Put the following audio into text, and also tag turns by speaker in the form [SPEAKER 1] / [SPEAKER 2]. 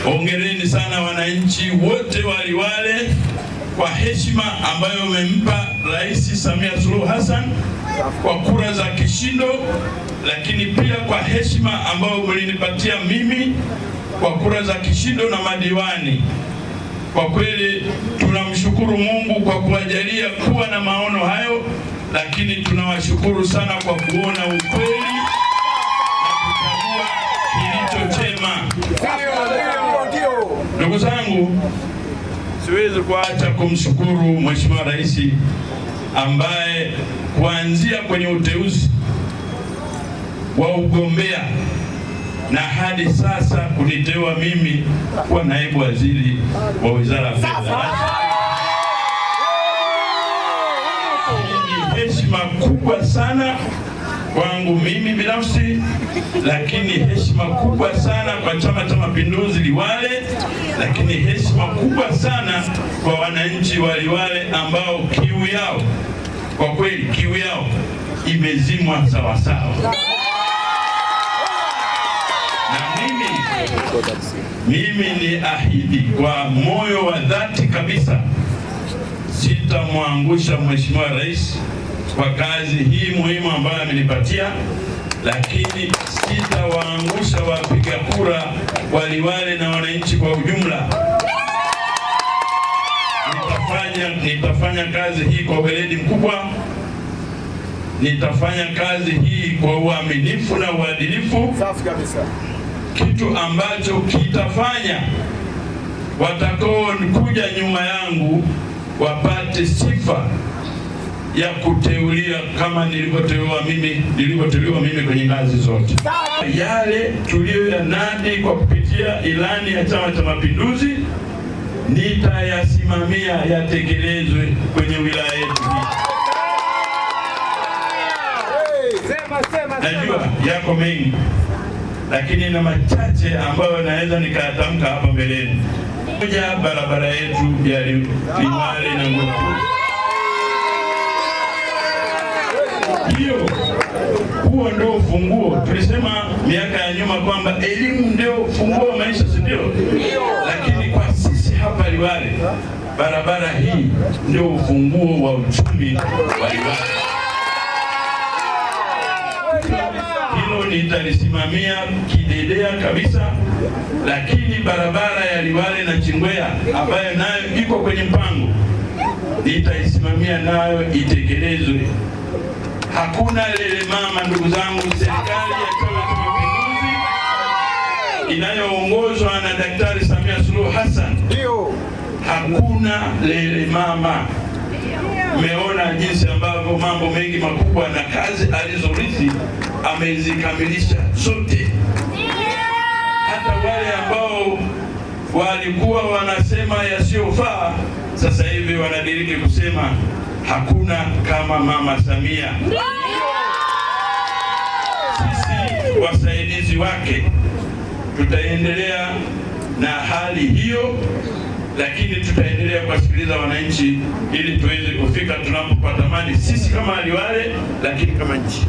[SPEAKER 1] Hongereni sana wananchi wote wa Liwale kwa heshima ambayo umempa Rais Samia Suluhu Hassan kwa kura za kishindo, lakini pia kwa heshima ambayo mlinipatia mimi kwa kura za kishindo na madiwani. Kwa kweli tunamshukuru Mungu kwa kuwajalia kuwa na maono hayo, lakini tunawashukuru sana kwa kuona ukweli na kuchagua kilicho chema. Ndugu zangu, siwezi kuacha kumshukuru Mheshimiwa Rais ambaye kuanzia kwenye uteuzi wa ugombea na hadi sasa kuniteua mimi kuwa naibu waziri wa Wizara ya Fedha. Ni heshima kubwa sana kwangu mimi binafsi, lakini heshima kubwa sana kwa Chama cha Mapinduzi Liwale, lakini heshima kubwa sana kwa wananchi wa Liwale ambao kiu yao, kwa kweli kiu yao imezimwa sawasawa. Na mimi ni ahidi kwa moyo wa dhati kabisa, sitamwangusha Mheshimiwa Rais kwa kazi hii muhimu ambayo amenipatia, lakini sitawaangusha wapiga kura wa Liwale na wananchi kwa ujumla. Nitafanya kazi hii kwa weledi mkubwa, nitafanya kazi hii kwa uaminifu na uadilifu. Safi kabisa. Kitu ambacho kitafanya watakao kuja nyuma yangu wapate sifa ya kuteulia kama nilivyoteuliwa mimi kwenye ngazi zote. Yale tuliyoyanadi kwa kupitia ilani ya Chama cha Mapinduzi nitayasimamia yatekelezwe kwenye wilaya yetu hii. Najua yako mengi, lakini na machache ambayo naweza nikayatamka hapa mbeleni. Moja, barabara yetu ya Liwale na Ngorongoro. Huo ndio ufunguo. Tulisema miaka ya nyuma kwamba elimu ndio ufunguo wa maisha, si ndio? Lakini kwa sisi hapa Liwale, barabara hii ndio ufunguo wa uchumi wa Liwale. Hilo nitalisimamia kidedea kabisa, lakini barabara ya Liwale na Chingwea ambayo nayo iko kwenye mpango nitaisimamia nayo itekelezwe. Hakuna lele mama, ndugu zangu. Serikali ya Chama cha Mapinduzi inayoongozwa na Daktari Samia Suluhu Hassan, hakuna lele mama. Mmeona jinsi ambavyo mambo mengi makubwa na kazi alizorithi amezikamilisha zote. Hata wale ambao walikuwa wanasema yasiyofaa, sasa hivi wanadiriki kusema hakuna kama Mama Samia. Sisi wasaidizi wake tutaendelea na hali hiyo, lakini tutaendelea kuwasikiliza wananchi ili tuweze kufika tunapopatamani sisi kama Liwale, lakini kama nchi.